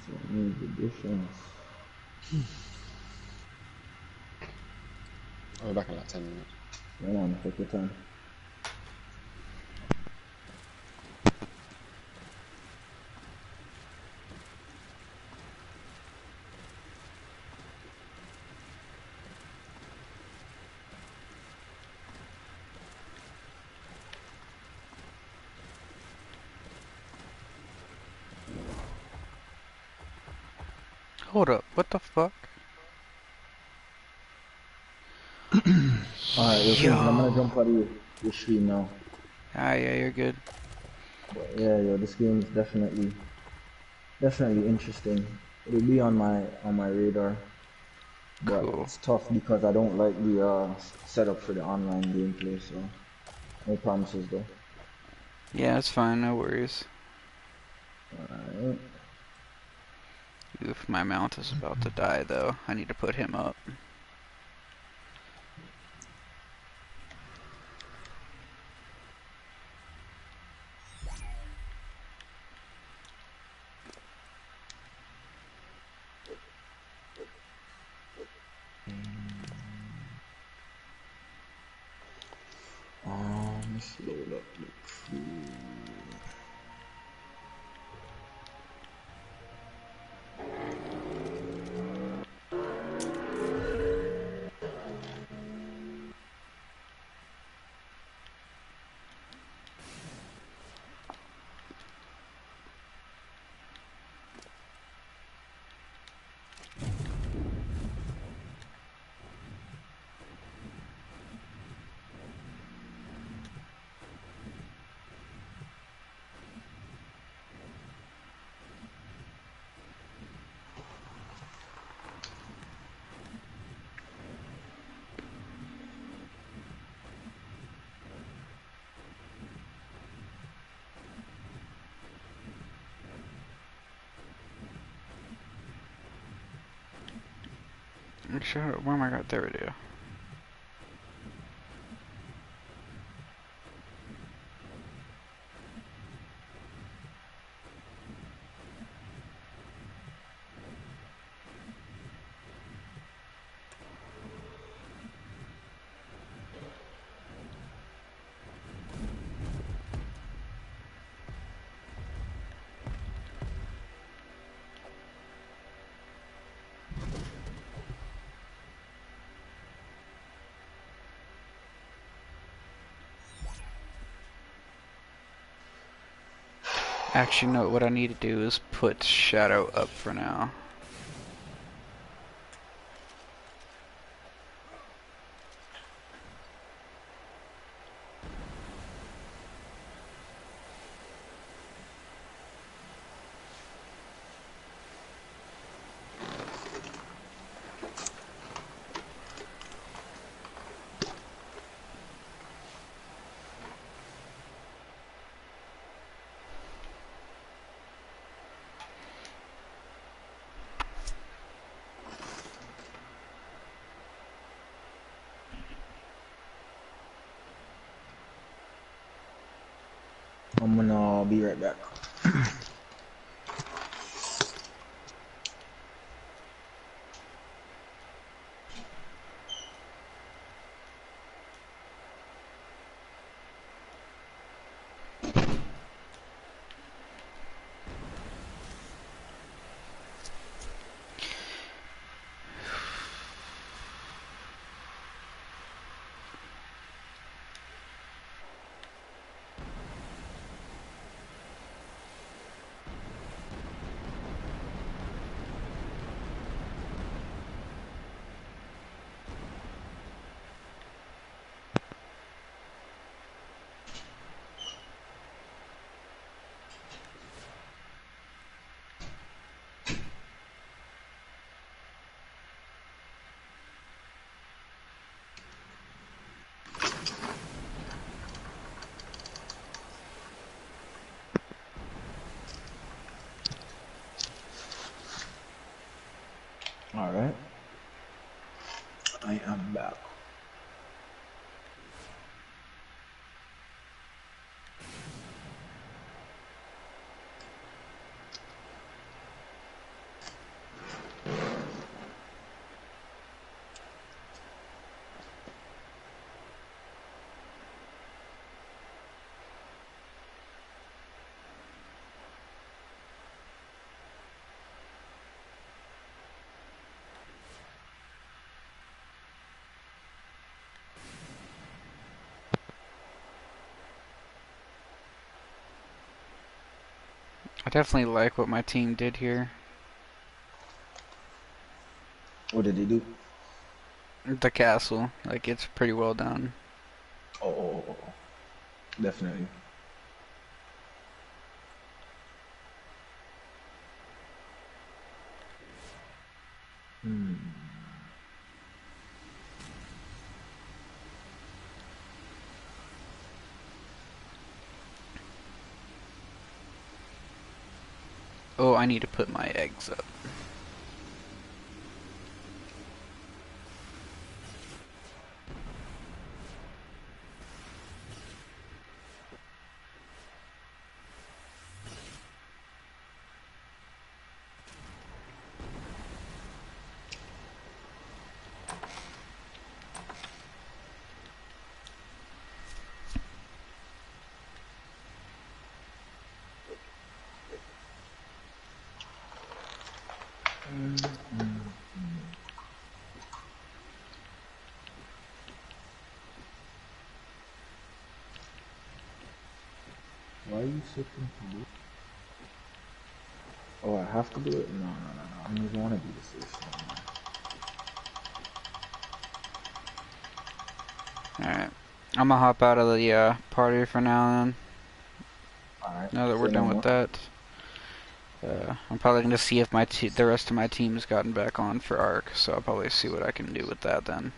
So I need the difference. I'll be back in like 10 minutes. Come on, take your time. Hold up. What the fuck? Alright, yo, Crimson, I'm gonna Yo. jump out of your stream now. Ah, yeah, you're good. But yeah, yo, this game is definitely interesting. It'll be on my radar, but Cool. it's tough because I don't like the setup for the online gameplay. So no promises though. Yeah, it's fine. No worries. Alright. Oof, my mount is about to die, though. I need to put him up. Let's load up the crew. Shadow, where am I going? There we go. Actually, no, what I need to do is put Shadow up for now. I'm gonna be right back. Alright. I am back. I definitely like what my team did here. What did they do? The castle, like, it's pretty well done. Oh, definitely. Hmm. Oh, I need to put my eggs up. Why are you sitting to do? Oh, I have to do it? No. I don't even want to do this. Alright. I'm gonna hop out of the party for now then. Alright. Now that we're done with that. I'm probably gonna see if the rest of my team's gotten back on for Ark, so I'll probably see what I can do with that then.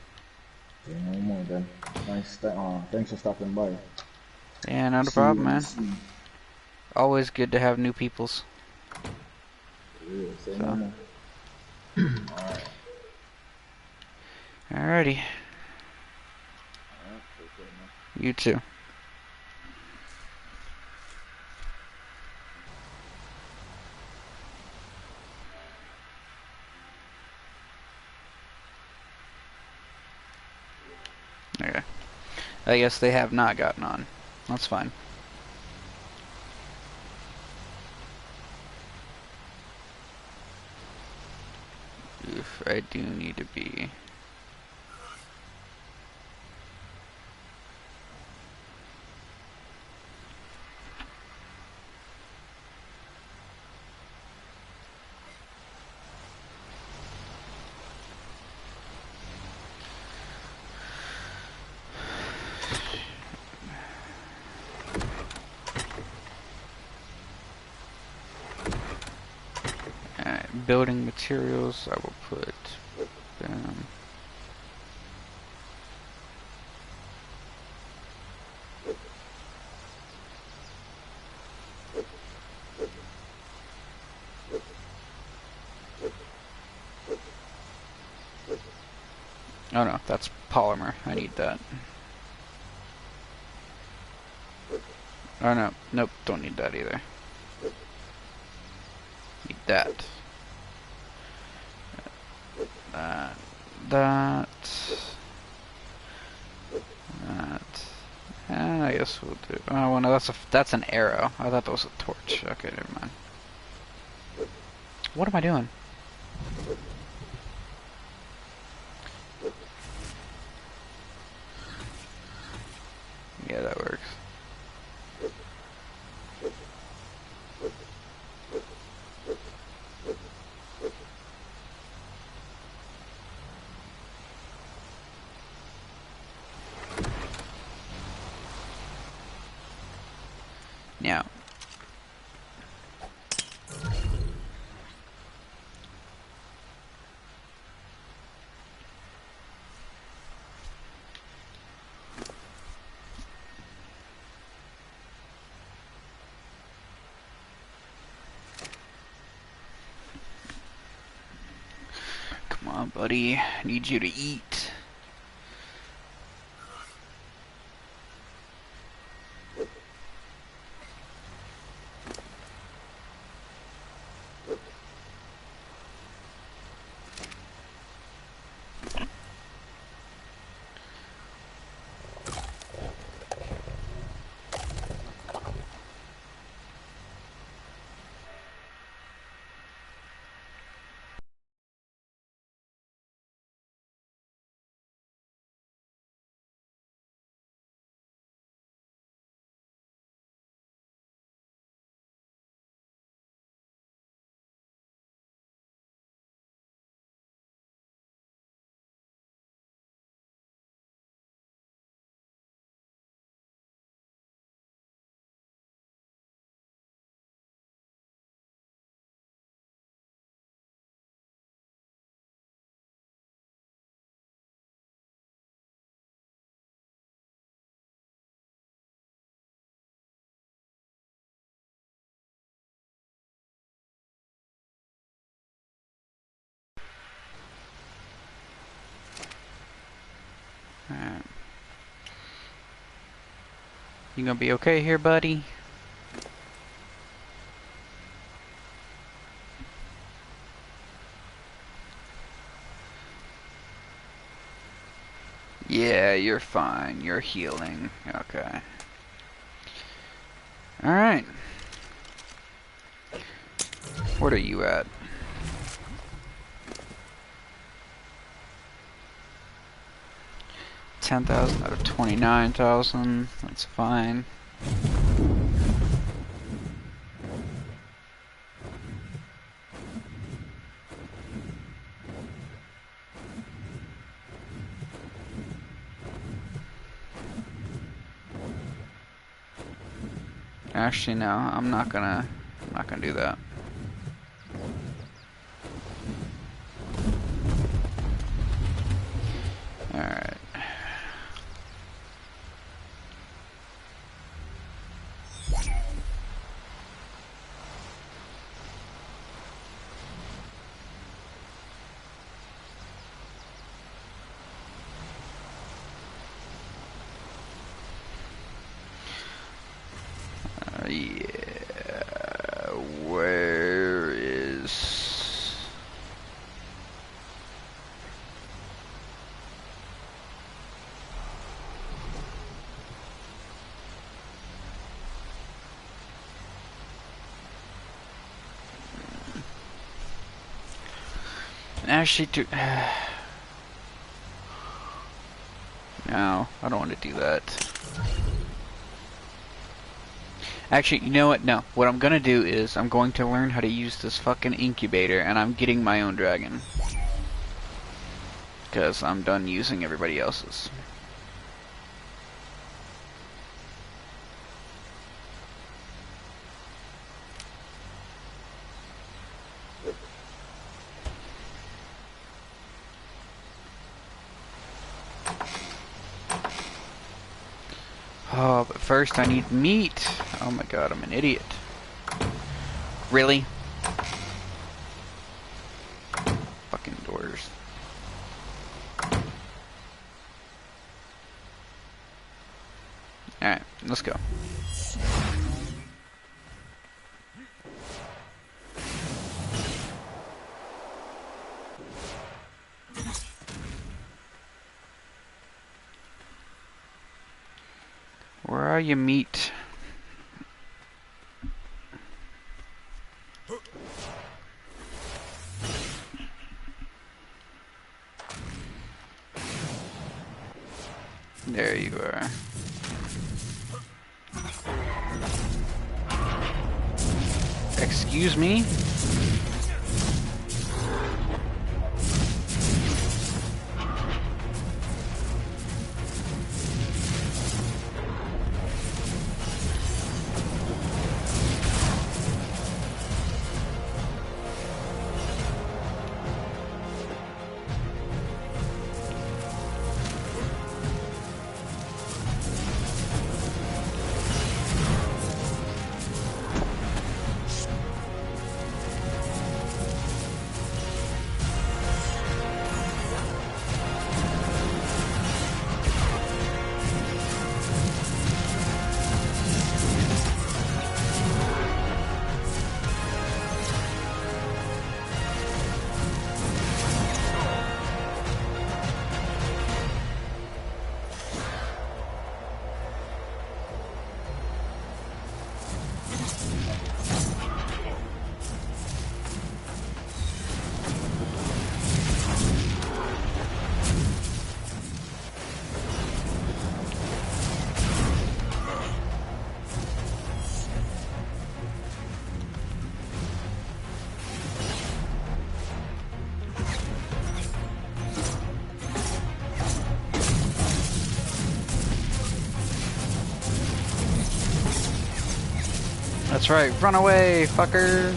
Yeah, no more then. Nice. Thanks for stopping by. Yeah, not a See you problem, when you man. see me. Always good to have new peoples. Yeah, say So. no more. Alright. Alrighty. Alright, take care, man. You too. Okay. I guess they have not gotten on. That's fine. Oof, I do need to be... building materials, I will put them. Oh no, that's polymer. I need that. Oh no, nope, don't need that either. Need that. That. And I guess we'll do. Oh well, no, that's an arrow. I thought that was a torch. Okay, never mind. What am I doing? Yeah, that works. Now. Come on, buddy. I need you to eat. Alright. You gonna be okay here, buddy? Yeah, you're fine. You're healing. Okay. Alright. What are you at? 10,000 out of 29,000. That's fine. Actually, no. I'm not gonna do that. Alright. Yeah, where is... Actually, no, I don't want to do that. Actually, you know what? No. What I'm gonna do is I'm going to learn how to use this fucking incubator, and I'm getting my own dragon. Because I'm done using everybody else's. Oh, but first I need meat. Oh my god, I'm an idiot. Really? Fucking doors. Alright, let's go. Where are you, meat? There you are. Excuse me? That's right, run away, fucker!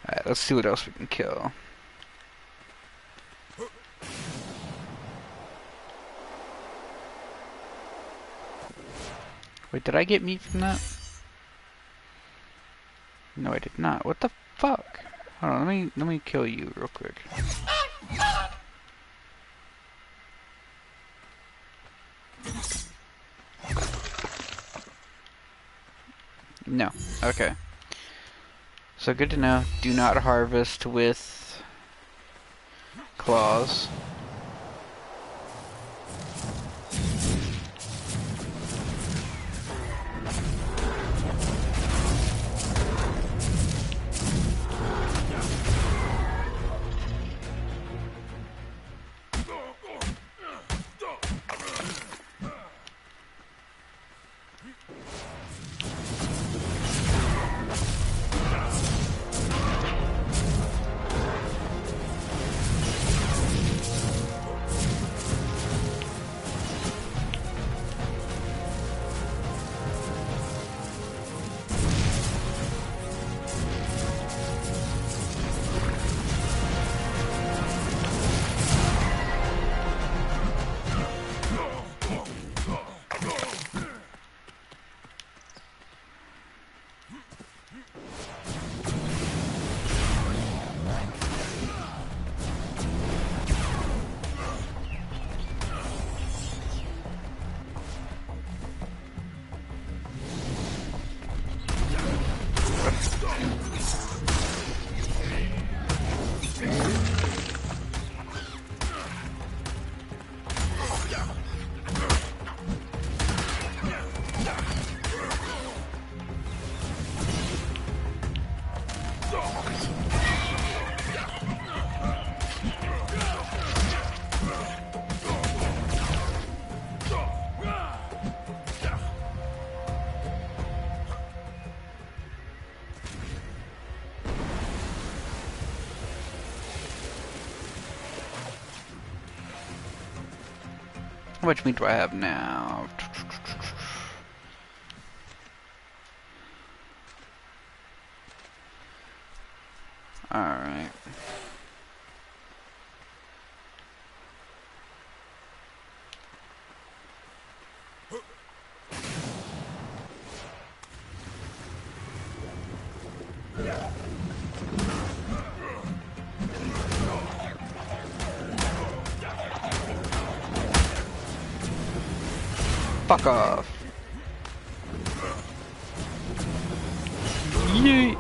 Alright, let's see what else we can kill. Wait, did I get meat from that? No, I did not. What the fuck? Hold on, let me kill you real quick. No. Okay. So good to know. Do not harvest with claws. How much meat do I have now? Alright. Fuck off. Yeet.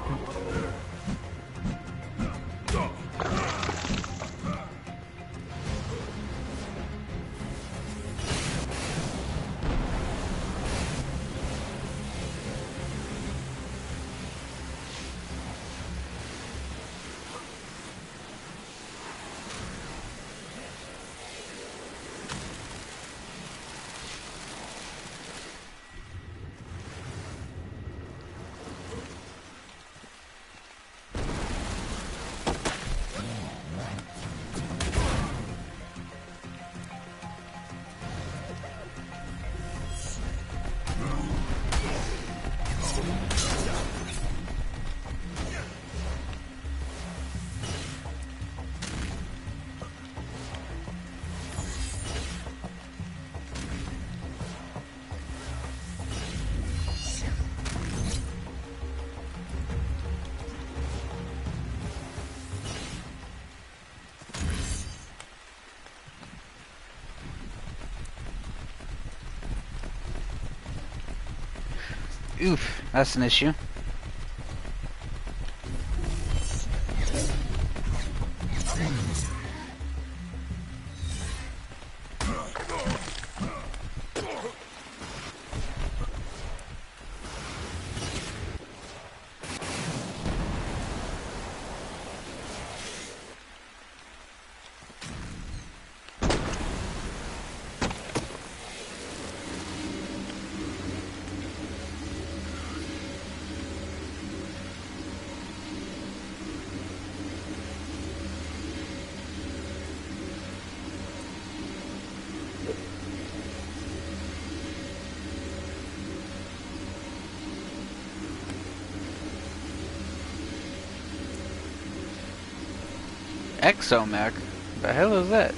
Oof, that's an issue. Exomech? The hell is that?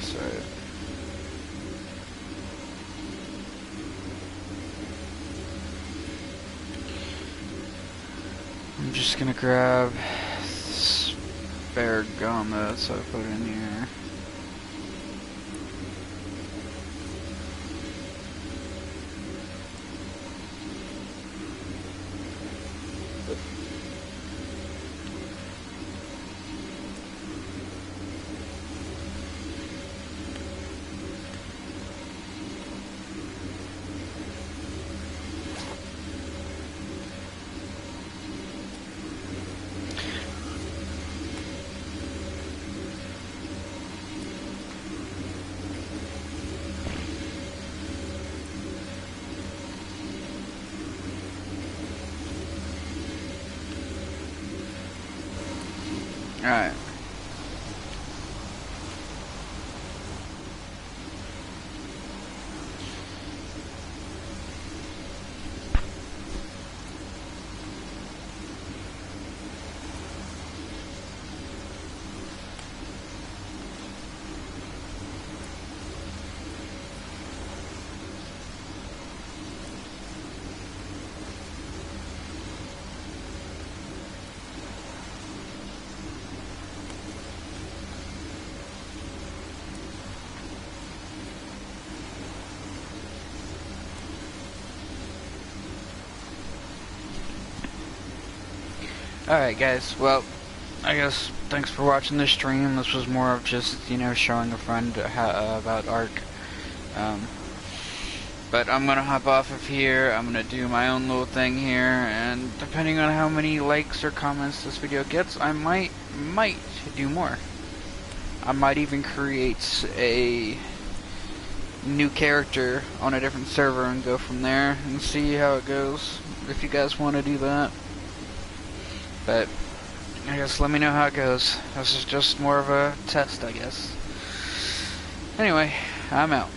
Sorry. I'm just gonna grab spare gauntlet, so I put it in here. Alright. Alright guys, well, I guess thanks for watching this stream. This was more of just, you know, showing a friend about Ark. But I'm gonna hop off of here, I'm gonna do my own little thing here, and depending on how many likes or comments this video gets, I might do more. I might even create a new character on a different server and go from there and see how it goes, if you guys want to do that. But I guess let me know how it goes. This is just more of a test, I guess. Anyway, I'm out.